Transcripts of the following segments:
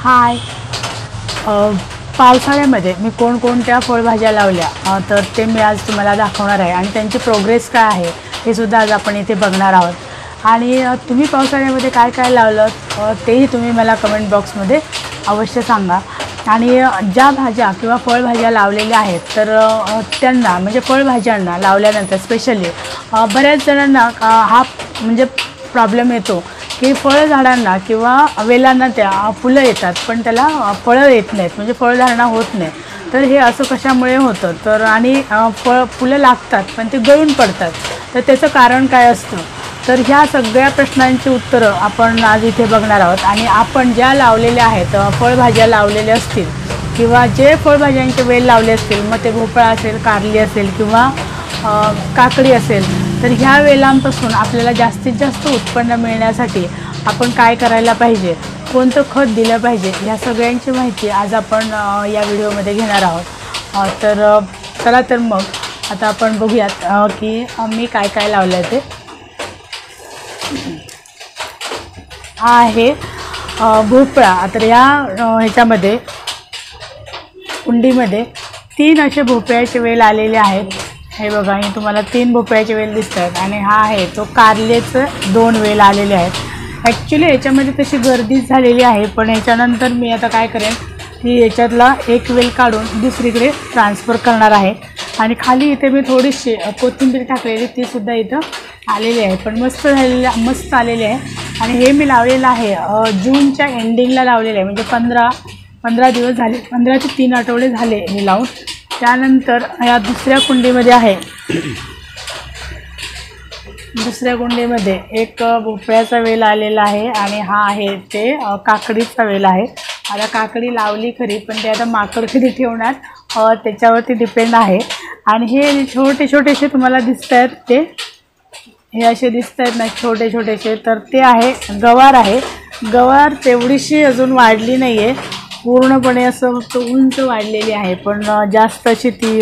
हाय, पावसाळ्यामध्ये मी कोणकोणत्या फळभाज्या लावल्या तर ते मी आज तुम्हाला दाखवणार आहे आणि त्यांची प्रोग्रेस काय आहे हे सुद्धा आज आपण इथे बघणार आहोत। आणि तुम्ही पावसाळ्यामध्ये काय काय लावलं तेही तुम्ही मला कमेंट बॉक्समध्ये अवश्य सांगा। आणि ज्या भाज्या किंवा फळभाज्या लावलेल्या आहेत तर त्यांना म्हणजे फळभाज्यांना लावल्यानंतर स्पेशली बऱ्याच जणांना हा म्हणजे प्रॉब्लेम येतो की फळझाडांना किंवा वेलांना त्या फुलं येतात पण त्याला फळं येत नाहीत, म्हणजे फळधारणा होत नाही। तर हे असं कशामुळे होतं तर आणि फुलं लागतात पण ते गळून पडतात, तर त्याचं कारण काय असतं तर ह्या सगळ्या प्रश्नांची उत्तरं आपण आज इथे बघणार आहोत। आणि आपण ज्या लावलेल्या आहेत फळभाज्या लावलेल्या असतील किंवा जे फळभाज्यांचे वेल लावले असतील, मग ते भोपळा असेल, कारली असेल किंवा काकडी असेल, तर ह्या वेलांपासून आपल्याला जास्तीत जास्त उत्पन्न मिळण्यासाठी आपण काय करायला पाहिजे, कोणतं खत दिलं पाहिजे, ह्या सगळ्यांची माहिती आज आपण या व्हिडिओमध्ये घेणार आहोत। तर चला तर मग आता आपण बघूयात की मी काय काय लावलं आहे ते। हा आहे भोपळा। तर या ह्याच्यामध्ये कुंडीमध्ये 3 असे भोपळ्याचे वेल आलेले आहेत। हे बघा, हे तुम्हाला 3 भोपळ्याचे वेल दिसत आहेत आणि हा आहे तो कारलेचं 2 वेल आलेले आहेत। ॲक्च्युली याच्यामध्ये तशी गर्दीच झालेली आहे, पण याच्यानंतर मी आता काय करेन की याच्यातला एक वेल काढून दुसरीकडे ट्रान्सफर करणार आहे। आणि खाली इथे मी थोडीशी कोथिंबीर टाकलेली, ती सुद्धा इथं आलेली आहे, पण मस्त आलेली आहे। आणि हे मी लावलेलं आहे जूनच्या एंडिंगला लावलेलं आहे, म्हणजे 15 दिवस झाले, 15 ते 3 आठवडे झाले हे लावून। त्यानंतर या दुसऱ्या कुंडीमध्ये आहे, दुसऱ्या कुंडीमध्ये एक भोपळ्याचा वेल आलेला आहे आणि हा आहे ते काकडीचा वेल आहे। आता काकडी लावली खरी, पण ते आता माकड कधी ठेवणार त्याच्यावरती डिपेंड आहे। आणि हे छोटे छोटेसे तुम्हाला दिसत आहेत, ते हे असे दिसत आहेत ना छोटे छोटेसे, तर ते आहे गवार आहे। गवार तेवढीशी अजून वाढली नाही आहे, पूर्णपणे असं फक्त उंच वाढलेली आहे, पण जास्त अशी ती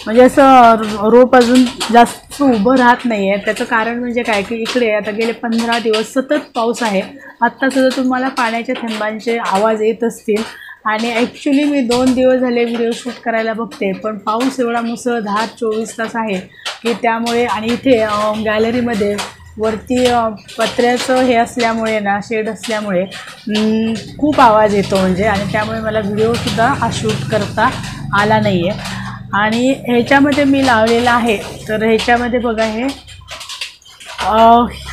म्हणजे असं रोप अजून जास्त उभं राहत नाही आहे। त्याचं कारण म्हणजे काय की इकडे आता गेले 15 दिवस सतत पाऊस आहे। आत्तासुद्धा तुम्हाला पाण्याच्या थेंबांचे आवाज येत असतील। आणि ॲक्च्युली मी 2 दिवस झाले व्हिडिओ शूट करायला बघते, पण पाऊस एवढा मुसळधार 24 तास आहे की त्यामुळे, आणि इथे गॅलरीमध्ये वरती पत्र्याचं हे असल्यामुळे ना, शेड असल्यामुळे खूप आवाज येतो म्हणजे, आणि त्यामुळे मला व्हिडिओसुद्धा शूट करता आला नाही आहे। आणि ह्याच्यामध्ये मी लावलेलं आहे, तर ह्याच्यामध्ये बघा, हे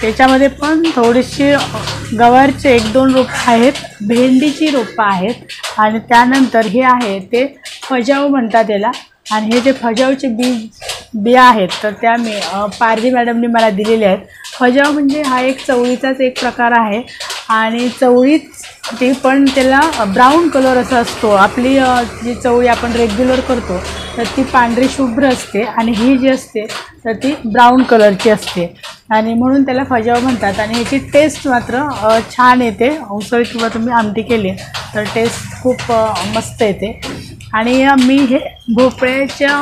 ह्याच्यामध्ये पण थोडीशी गवारचे 1-2 रोपं आहेत, भेंडीची रोपं आहेत, आणि त्यानंतर हे आहे ते फजाव म्हणतात याला। आणि हे जे फजावचे बिया आहेत तर त्या मी पारजी मॅडमनी मला दिलेले आहेत। फजाव म्हणजे हा एक चवळीचाच एक प्रकार आहे, आणि चवळीच ती पण त्याला ब्राऊन कलर असा असतो। आपली जी चवळी आपण रेग्युलर करतो तर ती पांढरी शुभ्र असते, आणि ही जी असते तर ती ब्राऊन कलरची असते, आणि म्हणून त्याला फजाव म्हणतात। आणि ह्याची टेस्ट मात्र छान येते, उसळ किंवा तुम्ही आमटी केली तर टेस्ट खूप मस्त येते। आणि मी हे भोपळ्याच्या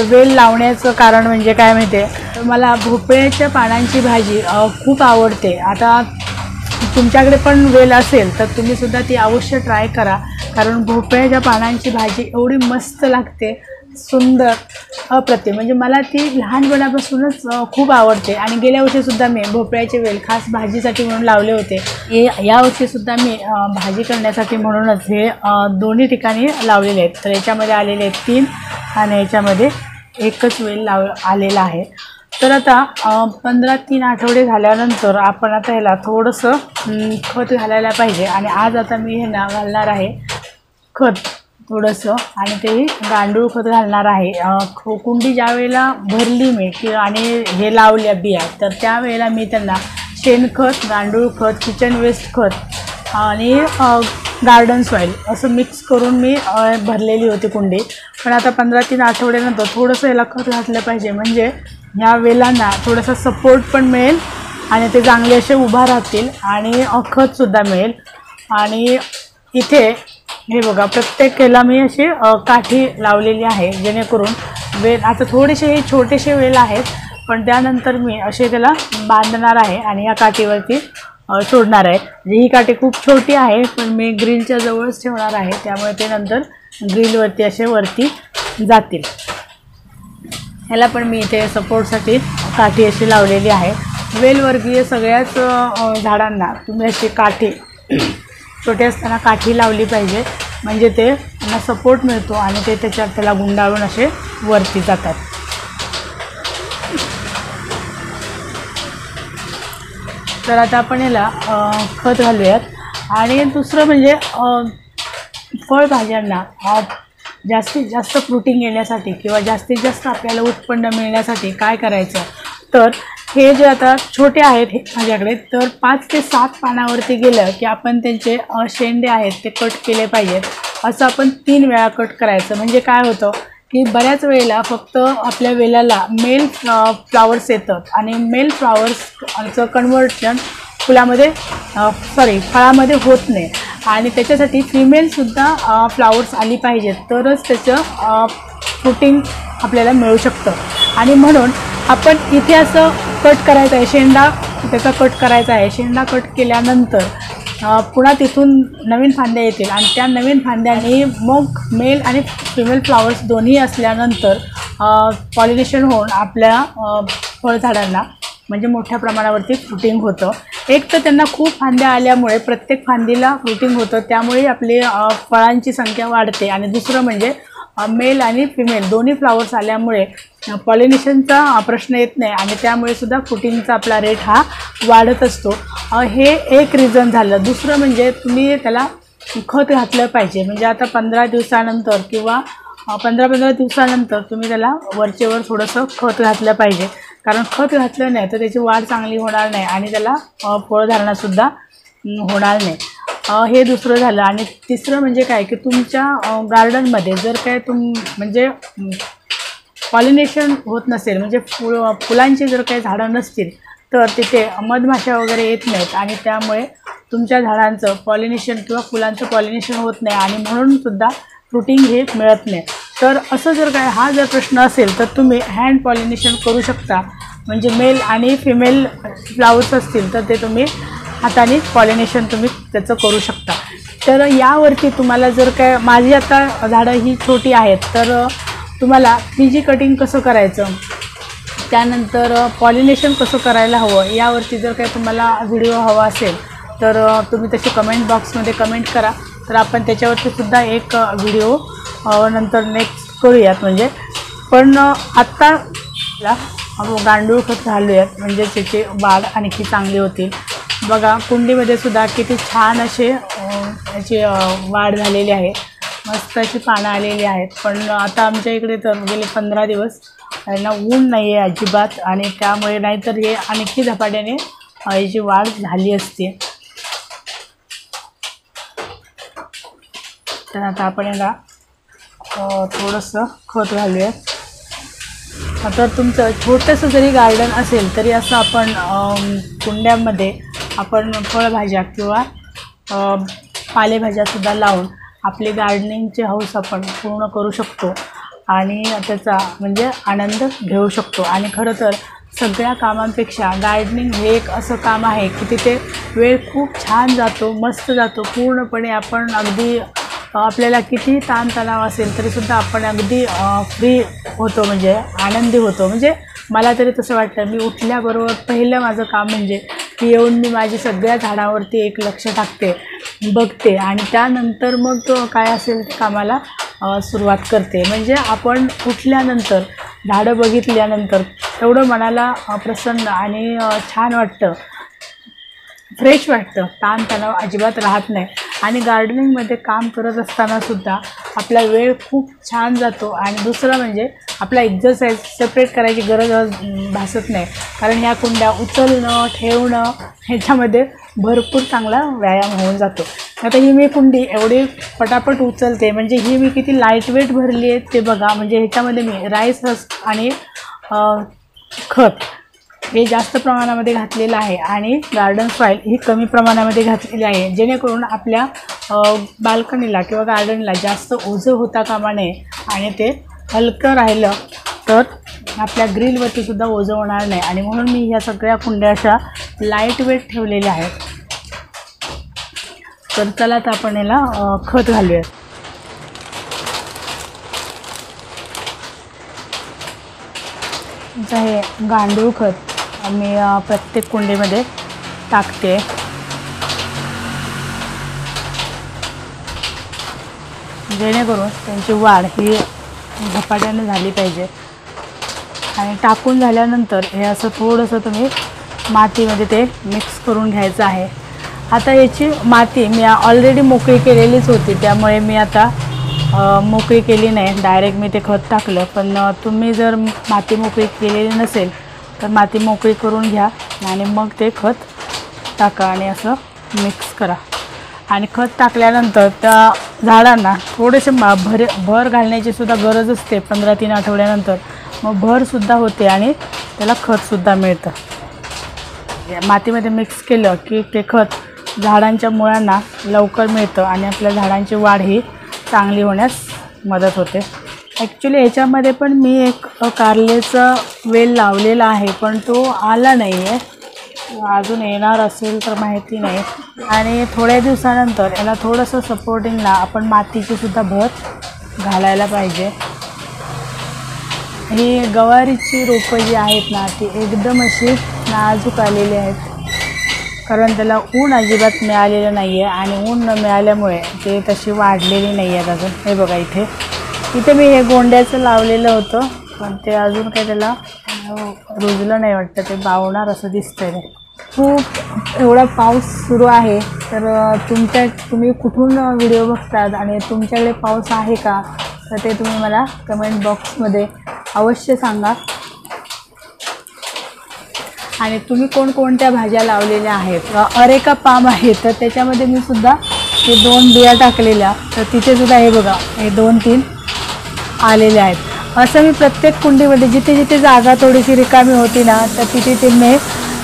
वेल लावण्याचं कारण म्हणजे काय माहिती आहे, मला भोपळ्याच्या पानांची भाजी खूप आवडते। आता तुमच्याकडे पण वेल असेल तर तुम्हीसुद्धा ती अवश्य ट्राय करा, कारण भोपळ्याच्या पानांची भाजी एवढी मस्त लागते, सुंदर, अप्रतिम, म्हणजे मला ती लहानपणापासूनच खूप आवडते। आणि गेल्या वर्षीसुद्धा मी भोपळ्याचे वेल खास भाजीसाठी म्हणून लावले होते, यावर्षीसुद्धा मी भाजी करण्यासाठी म्हणूनच हे दोन्ही ठिकाणी लावलेले आहेत। तर याच्यामध्ये आलेले आहेत 3 आणि याच्यामध्ये एकच वेल आलेला आहे। तर आता 15-3 आठवडे झाल्यानंतर आपण आता ह्याला थोडंसं खत घालायला पाहिजे। आणि आज आता मी हे घालणार आहे खत थोडंसं, आणि तेही गांडूळ खत घालणार आहे। कुंडी ज्या वेळेला भरली मी आणि हे लावल्या बिया, तर त्यावेळेला मी त्यांना शेणखत, गांडूळ खत, किचन वेस्ट खत आणि गार्डन सॉईल असं मिक्स करून मी भरलेली होती कुंडी। पण आता 15-3 आठवड्यानंतर थोडंसं याला खत घातलं पाहिजे, म्हणजे ह्या वेलांना थोडासा सपोर्ट पण मिळेल आणि ते चांगले असे उभा राहतील, आणि खतसुद्धा मिळेल। आणि इथे हे बघा, प्रत्येक याला मी अशी काठी लावलेली आहे, जेणेकरून वेल, आता थोडेसे हे छोटेसे वेल आहेत, पण त्यानंतर मी असे त्याला बांधणार आहे आणि या काठीवरती सोडणार आहे. ही काठी खूप छोटी आहे पण मी ग्रिलच्या जवळच ठेवणार आहे, त्यामुळे ते नंतर ग्रिलवरती असे वरती जातील. ह्याला पण मी इथे सपोर्टसाठी काठी अशी लावलेली आहे. वेलवर्गीय सगळ्याच झाडांना तुम्ही अशी काठी छोटे असताना काठी लावली पाहिजे, म्हणजे ते त्यांना सपोर्ट मिळतो आणि ते त्याला गुंडाळून असे वरती जातात. तर आता आपण याला खत घालूयात. आणि दुसरं म्हणजे फळभाज्यांना जास्तीत जास्त फ्रुटिंग येण्यासाठी किंवा जास्तीत जास्त आपल्याला उत्पन्न मिळण्यासाठी काय करायचं, तर हे जे आता छोटे आहेत हे माझ्याकडे, तर 5 ते 7 पानावरती गेलं की आपण त्यांचे शेंडे आहेत ते कट केले पाहिजेत. असं आपण 3 वेळा कट करायचं. म्हणजे काय होतं की बऱ्याच वेळेला फक्त आपल्या वेलाला मेल फ्लावर्स येतात आणि मेल फ्लावर्सचं कन्व्हर्जन फळामध्ये होत नाही. आणि त्याच्यासाठी फिमेलसुद्धा फ्लावर्स आली पाहिजेत, तरच त्याचं फ्रुटिंग आपल्याला मिळू शकतं. आणि म्हणून आपण इथे असं कट करायचं आहे, शेंडा त्याचा कट करायचा आहे. शेंडा कट केल्यानंतर पुन्हा तिथून नवीन फांद्या येतील आणि त्या नवीन फांद्याने मग मेल आणि फिमेल फ्लावर्स दोन्ही असल्यानंतर पॉलिनेशन होऊन आपल्या फळझाडांना म्हणजे मोठ्या प्रमाणावरती फ्रुटिंग होतं. एक तर त्यांना खूप फांद्या आल्यामुळे प्रत्येक फांदीला फ्रुटिंग होतं, त्यामुळे आपली फळांची संख्या वाढते. आणि दुसरं म्हणजे मेल आणि फिमेल दोन्ही फ्लावर्स आल्यामुळे पॉलिनेशनचा प्रश्न येत नाही आणि त्यामुळे सुद्धा फ्रुटिंगचा आपला रेट हा वाढत असतो. हे एक रिझन झालं. दुसरं म्हणजे तुम्ही त्याला खत घातलं पाहिजे. म्हणजे आता 15 दिवसानंतर किंवा 15 दिवसानंतर तुम्ही त्याला वरचेवर थोडंसं खत घातलं पाहिजे, कारण खत घातलं नाही तर त्याची वाढ चांगली होणार नाही आणि त्याला फळधारणा होणार नाही. हे दुसरं झालं. आणि तिसरं म्हणजे काय की तुमच्या गार्डनमध्ये जर काय म्हणजे पॉलिनेशन होत नसेल, म्हणजे फुलांची जर काही झाडं नसतील तर तिथे मधमाशा वगैरे येत नाहीत आणि त्यामुळे तुमच्या झाडांचं पॉलिनेशन किंवा फुलांचं पॉलिनेशन होत नाही आणि म्हणूनसुद्धा फ्रुटिंग हे मिळत नाही. तर असं जर काय हा जर प्रश्न असेल तर तुम्ही हँड पॉलिनेशन करू शकता. म्हणजे मेल आणि फिमेल फ्लावर्स असतील तर ते तुम्ही हाताने पॉलिनेशन तुम्ही त्याचं करू शकता. तर यावरती तुम्हाला जर काय माझी आता झाडं ही छोटी आहेत तर तुम्हाला 3G कटिंग कसं करायचं, त्यानंतर पॉलिनेशन कसं करायला हवं, यावरती जर काही तुम्हाला व्हिडिओ हवा असेल तर तुम्ही तसे कमेंट बॉक्समध्ये कमेंट करा. तर आपण त्याच्यावरती सुद्धा एक व्हिडिओ नंतर नेक्स्ट करूयात. म्हणजे पण आत्ता गांडूळ खत घालूयात म्हणजे त्याची वाढ आणखी चांगली होतील. बघा कुंडीमध्ये सुद्धा किती छान असे याची वाढ झालेली आहे, मस्त अशी पानं आलेली आहेत. पण आता आमच्या इकडे तर गेले 15 दिवस यांना ऊन नाही आहे अजिबात आणि त्यामुळे नाहीतर हे आणखी झपाट्याने याची वाढ झाली असते. तर आता आपण याला थोडंसं खत घालूया. तर तुमचं छोटंसं जरी गार्डन असेल तरी असं आपण कुंड्यामध्ये आपण फळभाज्या किंवा पालेभाज्यासुद्धा लावून आपले गार्डनिंगचे हौस आपण पूर्ण करू शकतो आणि त्याचा म्हणजे आनंद घेऊ शकतो. आणि खरं तर सगळ्या कामांपेक्षा गार्डनिंग हे एक असं काम आहे की तिथे वेळ खूप छान जातो, मस्त जातो. पूर्णपणे आपण अगदी आपल्याला किती ताणतणाव असेल तरीसुद्धा आपण अगदी फ्री होतो, म्हणजे आनंदी होतो. म्हणजे मला तरी तसं वाटतं. मी उठल्याबरोबर पहिलं माझं काम म्हणजे की येऊन मी माझी सगळ्या झाडावरती एक लक्ष टाकते, बघते आणि त्यानंतर मग काय असेल कामाला सुरुवात करते. म्हणजे आपण उठल्यानंतर झाडं बघितल्यानंतर एवढं मनाला प्रसन्न आणि छान वाटतं, फ्रेश वाटतं, ताणतणाव अजिबात राहत नाही. आणि गार्डनिंगमध्ये काम करत असतानासुद्धा आपला वेळ खूप छान जातो. आणि दुसरं म्हणजे आपला एक्झरसाईज सेपरेट करायची गरज भासत नाही, कारण ह्या कुंड्या उचलणं ठेवणं ह्याच्यामध्ये भरपूर चांगला व्यायाम होऊन जातो. आता ही मी कुंडी एवढी पटापट उचलते, म्हणजे ही मी किती लाईटवेट भरली आहे ते बघा. म्हणजे ह्याच्यामध्ये मी राईस हस्क आणि खत हे जास्त प्रमाणामध्ये घातलेलं आहे आणि गार्डन सॉईल ही कमी प्रमाणामध्ये घातलेली आहे, जेणेकरून आपल्या बाल्कनीला किंवा गार्डनला जास्त ओझं होता कामा नये आणि ते हलकं राहिलं तर आपल्या ग्रिलवरती सुद्धा ओझं होणार नाही आणि म्हणून मी ह्या सगळ्या कुंड्या अशा लाईट वेट ठेवलेल्या आहेत. तर चला तर आपण याला खत घालूया. हे गांडूळ खत मी प्रत्येक कुंडीमध्ये टाकते. जेणेकरून त्यांची वाढ ही झपाट्याने झाली पाहिजे. आणि टाकून झाल्यानंतर हे असं थोडंसं तुम्ही मातीमध्ये ते मिक्स करून घ्यायचं आहे. आता याची माती मी ऑलरेडी मोकळी केलेलीच होती, त्यामुळे मी आता मोकळी केली नाही, डायरेक्ट मी ते खत टाकलं. पण तुम्ही जर माती मोकळी केलेली नसेल तर माती मोकळी करून घ्या आणि मग ते खत टाका आणि असं मिक्स करा. आणि खत टाकल्यानंतर त्या झाडांना थोडेसे भर घालण्याची सुद्धा गरज असते. 15-3 आठवड्यानंतर मग भरसुद्धा होते आणि त्याला खतसुद्धा मिळतं. मातीमध्ये मिक्स केलं की ते खत झाडांच्या मुळांना लवकर मिळतं आणि आपल्या झाडांची वाढ ही चांगली होण्यास मदत होते. ॲक्च्युली ह्याच्यामध्ये पण मी एक कारल्याचा वेल लावलेला आहे, पण तो आला नाही आहे. अजून येणार असेल तर माहिती नाही. आणि थोड्या दिवसानंतर याला थोडंसं सपोर्टिंगला आपण मातीची सुद्धा भर घालायला पाहिजे. ही गवारीची रोपं जी आहेत ना ती एकदम अशी नाजूक आलेली आहेत, कारण त्याला ऊन अजिबात मिळालेलं नाही आहे आणि ऊन न मिळाल्यामुळे ते तशी वाढलेली नाही आहेत अजून. हे बघा इथे मी हे गोंड्याचं लावलेलं होतं, पण ते अजून काही त्याला रुजलं नाही वाटतं, ते बावणार असं दिसतंय. ते खूप एवढा पाऊस सुरू आहे. तर तुम्ही कुठून व्हिडिओ बघतात आणि तुमच्याकडे पाऊस आहे का, तर ते तुम्ही मला कमेंट बॉक्समध्ये अवश्य सांगा. आणि तुम्ही कोणकोणत्या भाज्या लावलेल्या आहेत. अरेका पाम आहे, तर त्याच्यामध्ये मी सुद्धा हे 2 बिया टाकलेल्या, तर तिथे सुद्धा हे बघा हे 2-3 आलेले आहेत. असं मी प्रत्येक कुंडीमध्ये जिथे जिथे जागा थोडीशी रिकामी होती ना, तर तिथे मी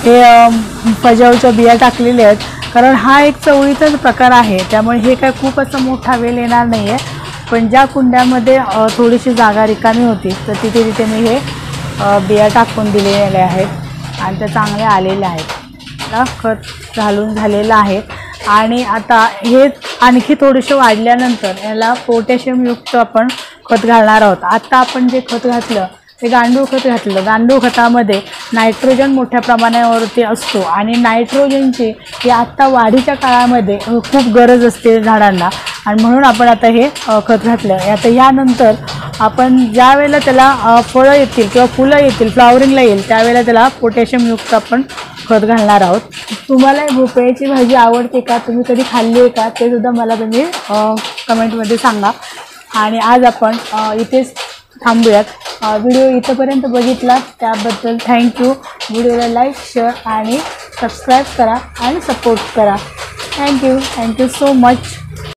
हे फजावच्या बिया टाकलेल्या आहेत. कारण हा एक चवळीचाच प्रकार आहे, त्यामुळे हे काय खूप असं मोठा वेल येणार नाही आहे. पण ज्या कुंड्यामध्ये थोडीशी जागा रिकामी होती तर तिथे मी हे बिया टाकून दिलेले आहेत आणि त्या चांगल्या आलेल्या आहेत. खत घालून झालेलं आहे. आणि आता हे आणखी थोडेसे वाढल्यानंतर याला पोटॅशियमयुक्त आपण खत घालणार आहोत. आत्ता आपण जे खत घातलं ते गांडूळ खत घातलं. गांडूळ खतामध्ये नायट्रोजन मोठ्या प्रमाणावरती असतो आणि नायट्रोजनची ही आत्ता वाढीच्या काळामध्ये खूप गरज असते झाडांना, आणि म्हणून आपण आता हे खत घातलं. आता यानंतर आपण ज्या वेळेला त्याला फळं येतील किंवा फुलं येतील, फ्लॉवरिंगला येईल, त्यावेळेला त्याला पोटॅशियमयुक्त आपण खत घालणार आहोत. तुम्हाला भोपळ्याची भाजी आवडते का, तुम्ही कधी खाल्ली आहे का, ते सुद्धा मला तुम्ही कमेंटमध्ये सांगा. आणि आज आपण इथेच थांबूयात. व्हिडिओ इथंपर्यंत बघितला त्याबद्दल थँक्यू. व्हिडिओला लाईक, शेअर आणि सबस्क्राईब करा आणि सपोर्ट करा. Thank you so much.